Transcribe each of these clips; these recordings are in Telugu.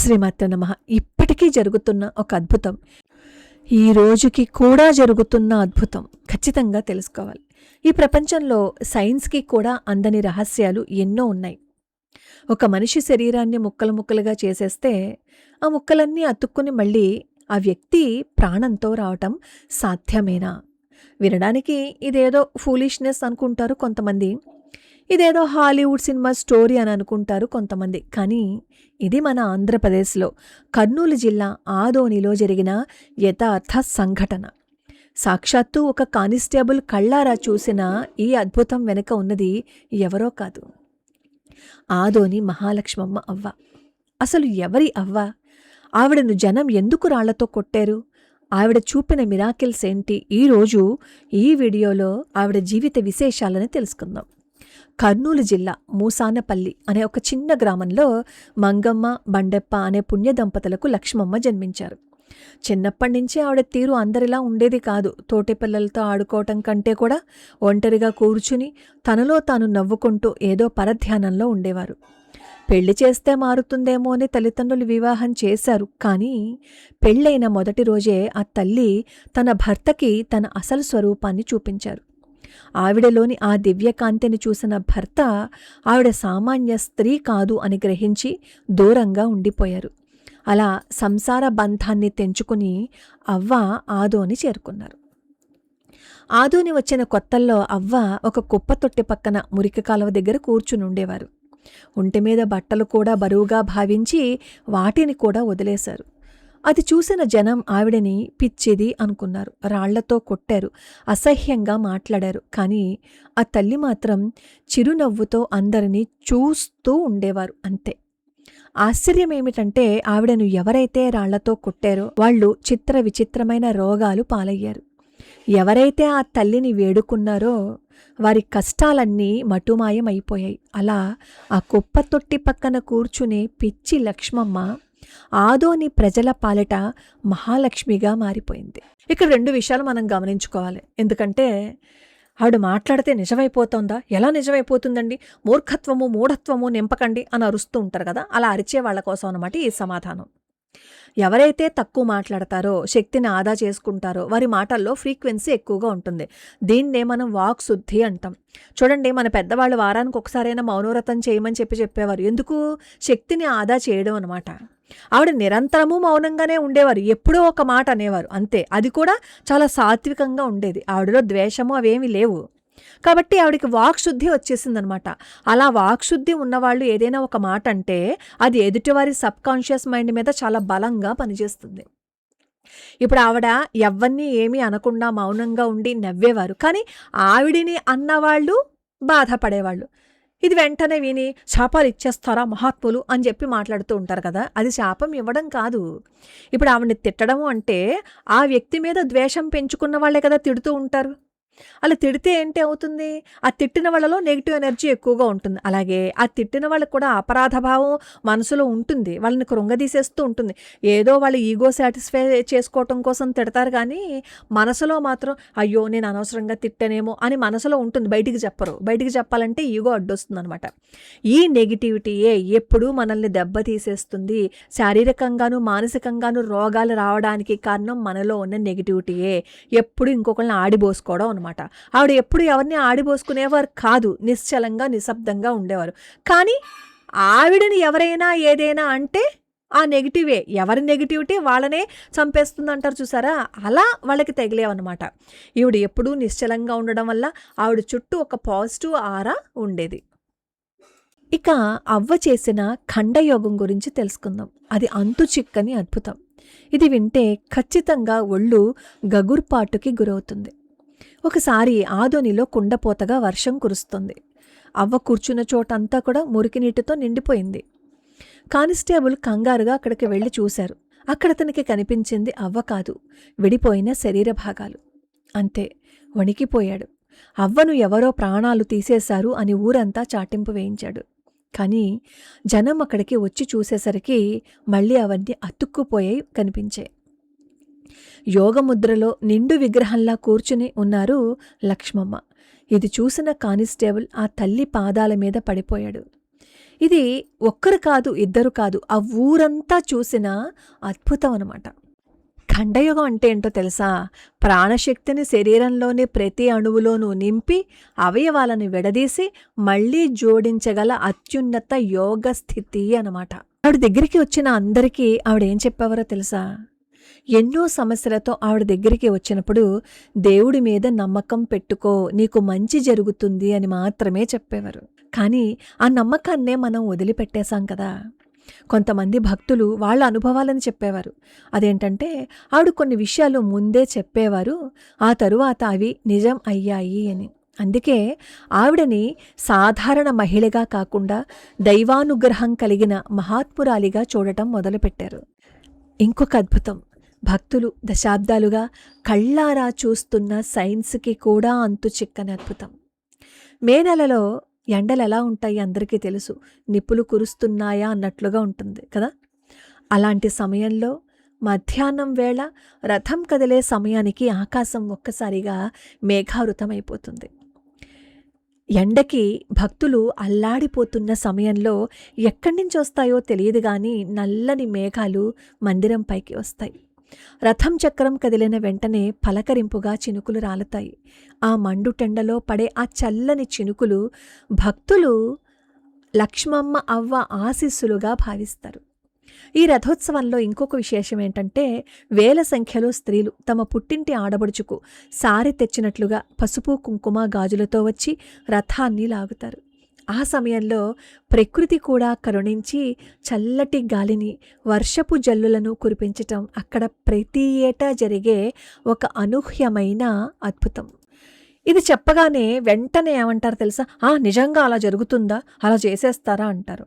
శ్రీమాత్రే నమః. ఇప్పటికీ జరుగుతున్న ఒక అద్భుతం, ఈ రోజుకి కూడా జరుగుతున్న అద్భుతం ఖచ్చితంగా తెలుసుకోవాలి. ఈ ప్రపంచంలో సైన్స్కి కూడా అందని రహస్యాలు ఎన్నో ఉన్నాయి. ఒక మనిషి శరీరాన్ని ముక్కలు ముక్కలుగా చేసేస్తే ఆ ముక్కలన్నీ అతుక్కుని మళ్ళీ ఆ వ్యక్తి ప్రాణంతో రావటం సాధ్యమేనా? వినడానికి ఇదేదో ఫూలిష్నెస్ అనుకుంటారు కొంతమంది, ఇదేదో హాలీవుడ్ సినిమా స్టోరీ అని అనుకుంటారు కొంతమంది. కానీ ఇది మన ఆంధ్రప్రదేశ్లో కర్నూలు జిల్లా ఆదోనిలో జరిగిన యథార్థ సంఘటన. సాక్షాత్తు ఒక కానిస్టేబుల్ కళ్ళారా చూసిన ఈ అద్భుతం వెనుక ఉన్నది ఎవరో కాదు, ఆదోని మహాలక్ష్మమ్మ అవ్వ. అసలు ఎవరి అవ్వ? ఆవిడను జనం ఎందుకు రాళ్లతో కొట్టారు? ఆవిడ చూపిన మిరాకిల్స్ ఏంటి? ఈరోజు ఈ వీడియోలో ఆవిడ జీవిత విశేషాలను తెలుసుకుందాం. కర్నూలు జిల్లా మూసానపల్లి అనే ఒక చిన్న గ్రామంలో మంగమ్మ బండెప్ప అనే పుణ్య దంపతులకు లక్ష్మమ్మ జన్మించారు. చిన్నప్పటి నుంచి ఆవిడ తీరు అందరిలా ఉండేది కాదు. తోటి పిల్లలతో ఆడుకోవటం కంటే కూడా ఒంటరిగా కూర్చుని తనలో తాను నవ్వుకుంటూ ఏదో పరధ్యానంలో ఉండేవారు. పెళ్లి చేస్తే మారుతుందేమో అని తల్లిదండ్రులు వివాహం చేశారు. కానీ పెళ్ళైన మొదటి రోజే ఆ తల్లి తన భర్తకి తన అసలు స్వరూపాన్ని చూపించారు. ఆవిడలోని ఆ దివ్యకాంతిని చూసిన భర్త ఆవిడ సామాన్య స్త్రీ కాదు అని గ్రహించి దూరంగా ఉండిపోయారు. అలా సంసార బంధాన్ని తెంచుకుని అవ్వ ఆదోని చేరుకున్నారు. ఆదోని వచ్చిన కొత్తల్లో అవ్వ ఒక కుప్ప తొట్టి పక్కన మురికి కాలువ దగ్గర కూర్చుని ఉండేవారు. ఒంటి మీద బట్టలు కూడా బరువుగా భావించి వాటిని కూడా వదిలేశారు. అది చూసిన జనం ఆవిడని పిచ్చిది అనుకున్నారు, రాళ్లతో కొట్టారు, అసహ్యంగా మాట్లాడారు. కానీ ఆ తల్లి మాత్రం చిరునవ్వుతో అందరినీ చూస్తూ ఉండేవారు అంతే. ఆశ్చర్యం ఏమిటంటే ఆవిడను ఎవరైతే రాళ్లతో కొట్టారో వాళ్ళు చిత్ర విచిత్రమైన రోగాలు పాలయ్యారు. ఎవరైతే ఆ తల్లిని వేడుకున్నారో వారి కష్టాలన్నీ మటుమాయమైపోయాయి. అలా ఆ కుప్ప తొట్టి పక్కన కూర్చునే పిచ్చి లక్ష్మమ్మ ఆదోని ప్రజల పాలిట మహాలక్ష్మిగా మారిపోయింది. ఇక్కడ 2 విషయాలు మనం గమనించుకోవాలి. ఎందుకంటే ఆవిడ మాట్లాడితే నిజమైపోతుందా? ఎలా నిజమైపోతుందండి? మూర్ఖత్వము మూఢత్వము నింపకండి అని అరుస్తూ ఉంటారు కదా, అలా అరిచే వాళ్ళ కోసం అన్నమాట ఈ సమాధానం. ఎవరైతే తక్కువ మాట్లాడతారో, శక్తిని ఆదా చేసుకుంటారో వారి మాటల్లో ఫ్రీక్వెన్సీ ఎక్కువగా ఉంటుంది. దీన్నే మనం వాక్ శుద్ధి అంటాం. చూడండి, మన పెద్దవాళ్ళు వారానికి ఒకసారైనా మౌనవ్రతం చేయమని చెప్పేవారు. ఎందుకు? శక్తిని ఆదా చేయడం అనమాట. ఆవిడ నిరంతరము మౌనంగానే ఉండేవారు, ఎప్పుడో ఒక మాట అనేవారు అంతే. అది కూడా చాలా సాత్వికంగా ఉండేది. ఆవిడలో ద్వేషము అవేమీ లేవు. కాబట్టి ఆవిడకి వాక్శుద్ధి వచ్చేసిందనమాట. అలా వాక్శుద్ధి ఉన్నవాళ్ళు ఏదైనా ఒక మాట అంటే అది ఎదుటివారి సబ్కాన్షియస్ మైండ్ మీద చాలా బలంగా పనిచేస్తుంది. ఇప్పుడు ఆవిడ ఎవరిని ఏమీ అనకుండా మౌనంగా ఉండి నవ్వేవారు. కానీ ఆవిడిని అన్నవాళ్ళు బాధపడేవాళ్ళు. ఇది వెంటనే విని శాపాలు ఇచ్చేస్తారా మహాత్ములు అని చెప్పి మాట్లాడుతూ ఉంటారు కదా, అది శాపం ఇవ్వడం కాదు. ఇప్పుడు ఆవిడని తిట్టడము అంటే ఆ వ్యక్తి మీద ద్వేషం పెంచుకున్న వాళ్ళే కదా తిడుతూ ఉంటారు. అలా తిడితే ఏంటి అవుతుంది? ఆ తిట్టిన వాళ్ళలో నెగిటివ్ ఎనర్జీ ఎక్కువగా ఉంటుంది. అలాగే ఆ తిట్టిన వాళ్ళకి కూడా అపరాధ భావం మనసులో ఉంటుంది, వాళ్ళని కృంగదీసేస్తూ ఉంటుంది. ఏదో వాళ్ళ ఈగో సాటిస్ఫై చేసుకోవటం కోసం తిడతారు, కానీ మనసులో మాత్రం అయ్యో నేను అనవసరంగా తిట్టనేమో అని మనసులో ఉంటుంది, బయటికి చెప్పరు. బయటికి చెప్పాలంటే ఈగో అడ్డొస్తుంది అనమాట. ఈ నెగిటివిటీయే ఎప్పుడూ మనల్ని దెబ్బతీసేస్తుంది. శారీరకంగాను మానసికంగాను రోగాలు రావడానికి కారణం మనలో ఉన్న నెగిటివిటీయే. ఎప్పుడు ఇంకొకరిని ఆడిపోసుకోవడం అనమాట. ఆవిడ ఎప్పుడు ఎవరిని ఆడిపోసుకునేవారు కాదు, నిశ్చలంగా నిశ్శబ్దంగా ఉండేవారు. కానీ ఆవిడని ఎవరైనా ఏదైనా అంటే ఆ నెగిటివే, ఎవరి నెగిటివిటీ వాళ్ళనే చంపేస్తుంది అంటారు చూసారా, అలా వాళ్ళకి తగిలేవన్నమాట. ఈవిడ ఎప్పుడూ నిశ్చలంగా ఉండడం వల్ల ఆవిడ చుట్టూ ఒక పాజిటివ్ ఆరా ఉండేది. ఇక అవ్వ చేసిన ఖండయోగం గురించి తెలుసుకుందాం. అది అంతు చిక్కని అద్భుతం. ఇది వింటే ఖచ్చితంగా ఒళ్ళు గగుర్పాటుకి గురవుతుంది. ఒకసారి ఆదోనిలో కుండపోతగా వర్షం కురుస్తుంది. అవ్వ కూర్చున్న చోటంతా కూడా మురికి నీటితో నిండిపోయింది. కానిస్టేబుల్ కంగారుగా అక్కడికి వెళ్ళి చూశారు. అక్కడ అతనికి కనిపించింది అవ్వ కాదు, విడిపోయిన శరీర భాగాలు. అంతే, వణికిపోయాడు. అవ్వను ఎవరో ప్రాణాలు తీసేశారు అని ఊరంతా చాటింపు వేయించాడు. కానీ జనం అక్కడికి వచ్చి చూసేసరికి మళ్ళీ అవన్నీ అతుక్కుపోయాయి కనిపించాయి. యోగముద్రలో నిండు విగ్రహంలా కూర్చుని ఉన్నారు లక్ష్మమ్మ. ఇది చూసిన కానిస్టేబుల్ ఆ తల్లి పాదాల మీద పడిపోయాడు. ఇది ఒక్కరు కాదు, ఇద్దరు కాదు, ఆ ఊరంతా చూసిన అద్భుతం అనమాట. ఖండయుగం అంటే ఏంటో తెలుసా? ప్రాణశక్తిని శరీరంలోని ప్రతి అణువులోనూ నింపి అవయవాలను విడదీసి మళ్ళీ జోడించగల అత్యున్నత యోగ స్థితి అనమాట. ఆవిడ దగ్గరికి వచ్చిన అందరికీ ఆవిడేం చెప్పేవారో తెలుసా? ఎన్నో సమస్యలతో ఆవిడ దగ్గరికి వచ్చినప్పుడు దేవుడి మీద నమ్మకం పెట్టుకో, నీకు మంచి జరుగుతుంది అని మాత్రమే చెప్పేవారు. కానీ ఆ నమ్మకాన్నే మనం వదిలిపెట్టేశాం కదా. కొంతమంది భక్తులు వాళ్ళ అనుభవాలను చెప్పేవారు. అదేంటంటే ఆవిడ కొన్ని విషయాలు ముందే చెప్పేవారు, ఆ తరువాత అవి నిజం అయ్యాయి అని. అందుకే ఆవిడని సాధారణ మహిళగా కాకుండా దైవానుగ్రహం కలిగిన మహాత్మురాలిగా చూడటం మొదలుపెట్టారు. ఇంకొక అద్భుతం, భక్తులు దశాబ్దాలుగా కళ్ళారా చూస్తున్న సైన్స్కి కూడా అంతు చిక్కని అద్భుతం. మే నెలలో ఎండలు ఎలా ఉంటాయి అందరికీ తెలుసు. నిప్పులు కురుస్తున్నాయా అన్నట్లుగా ఉంటుంది కదా. అలాంటి సమయంలో మధ్యాహ్నం వేళ రథం కదిలే సమయానికి ఆకాశం ఒక్కసారిగా మేఘావృతమైపోతుంది. ఎండకి భక్తులు అల్లాడిపోతున్న సమయంలో ఎక్కడి నుంచి వస్తాయో తెలియదు కానీ నల్లని మేఘాలు మందిరం పైకి వస్తాయి. రథం చక్రం కదిలిన వెంటనే పలకరింపుగా చినుకులు రాలుతాయి. ఆ మండుటెండలో పడే ఆ చల్లని చినుకులు భక్తులు లక్ష్మమ్మ అవ్వ ఆశీస్సులుగా భావిస్తారు. ఈ రథోత్సవంలో ఇంకొక విశేషం ఏంటంటే వేల సంఖ్యలో స్త్రీలు తమ పుట్టింటి ఆడబడుచుకు సారి తెచ్చినట్లుగా పసుపు కుంకుమ గాజులతో వచ్చి రథాన్ని లాగుతారు. ఆ సమయంలో ప్రకృతి కూడా కరుణించి చల్లటి గాలిని, వర్షపు జల్లులను కురిపించటం అక్కడ ప్రతి ఏటా జరిగే ఒక అనూహ్యమైన అద్భుతం. ఇది చెప్పగానే వెంటనే ఏమంటారు తెలుసా? నిజంగా అలా జరుగుతుందా, అలా చేసేస్తారా అంటారు.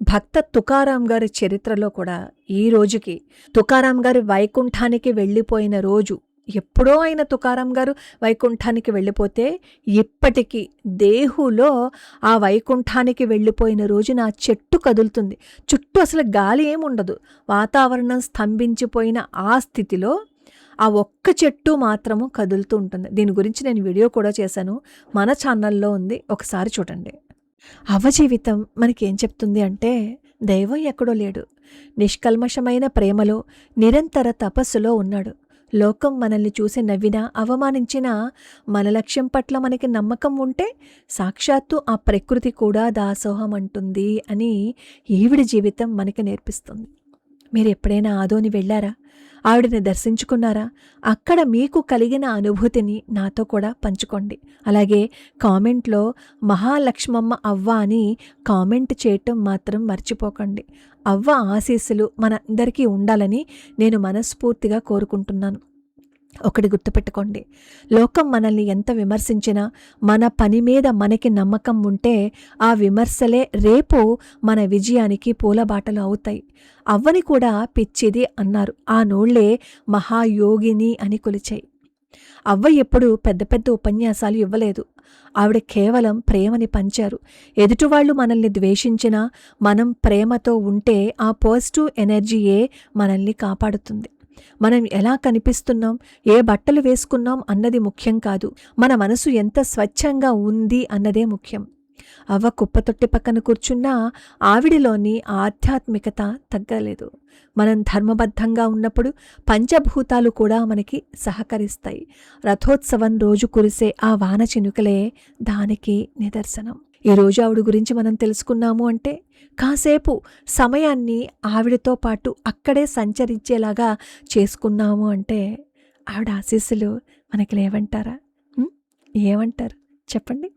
భక్త తుకారాం గారి చరిత్రలో కూడా ఈ రోజుకి తుకారాం గారి వైకుంఠానికి వెళ్ళిపోయిన రోజు, ఎప్పుడో అయిన తుకారాం గారు వైకుంఠానికి వెళ్ళిపోతే ఇప్పటికీ దేహులో ఆ వైకుంఠానికి వెళ్ళిపోయిన రోజున ఆ చెట్టు కదులుతుంది. చుట్టూ అసలు గాలి ఏముండదు, వాతావరణం స్తంభించిపోయిన ఆ స్థితిలో ఆ ఒక్క చెట్టు మాత్రము కదులుతూ ఉంటుంది. దీని గురించి నేను వీడియో కూడా చేశాను, మన ఛానల్లో ఉంది, ఒకసారి చూడండి. అవ్వ జీవితం మనకేం చెప్తుంది అంటే దైవం ఎక్కడో లేడు, నిష్కల్మషమైన ప్రేమలో నిరంతర తపస్సులో ఉన్నాడు. లోకం మనల్ని చూసి నవ్వినా అవమానించినా మన లక్ష్యం పట్ల మనకి నమ్మకం ఉంటే సాక్షాత్తు ఆ ప్రకృతి కూడా దాసోహం అంటుంది అని ఈవిడి జీవితం మనకి నేర్పిస్తుంది. మీరు ఎప్పుడైనా ఆదోని వెళ్ళారా? ఆవిడని దర్శించుకున్నారా? అక్కడ మీకు కలిగిన అనుభూతిని నాతో కూడా పంచుకోండి. అలాగే కామెంట్లో మహాలక్ష్మమ్మ అవ్వ అని కామెంట్ చేయటం మాత్రం మర్చిపోకండి. అవ్వ ఆశీస్సులు మనందరికీ ఉండాలని నేను మనస్ఫూర్తిగా కోరుకుంటున్నాను. ఒకటి గుర్తుపెట్టుకోండి, లోకం మనల్ని ఎంత విమర్శించినా మన పని మీద మనకి నమ్మకం ఉంటే ఆ విమర్శలే రేపు మన విజయానికి పూలబాటలు అవుతాయి. అవ్వని కూడా పిచ్చిది అన్నారు, ఆ నోళ్లే మహాయోగిని అని కొలిచాయి. అవ్వ ఎప్పుడు పెద్ద పెద్ద ఉపన్యాసాలు ఇవ్వలేదు. ఆవిడ కేవలం ప్రేమని పంచారు. ఎదుటివాళ్లు మనల్ని ద్వేషించినా మనం ప్రేమతో ఉంటే ఆ పాజిటివ్ ఎనర్జీయే మనల్ని కాపాడుతుంది. మనం ఎలా కనిపిస్తున్నాం, ఏ బట్టలు వేసుకున్నాం అన్నది ముఖ్యం కాదు, మన మనసు ఎంత స్వచ్ఛంగా ఉంది అన్నదే ముఖ్యం. అవ్వ కుప్పతొట్టి పక్కన కూర్చున్నా ఆవిడిలోని ఆధ్యాత్మికత తగ్గలేదు. మనం ధర్మబద్ధంగా ఉన్నప్పుడు పంచభూతాలు కూడా మనకి సహకరిస్తాయి. రథోత్సవం రోజు కురిసే ఆ వాన చినుకలే దానికి నిదర్శనం. ఈరోజు ఆవిడ గురించి మనం తెలుసుకున్నాము అంటే కాసేపు సమయాన్ని ఆవిడతో పాటు అక్కడే సంచరించేలాగా చేసుకున్నాము అంటే ఆవిడ ఆశీస్సులు మనకి లేవంటారా? ఏమంటారు చెప్పండి?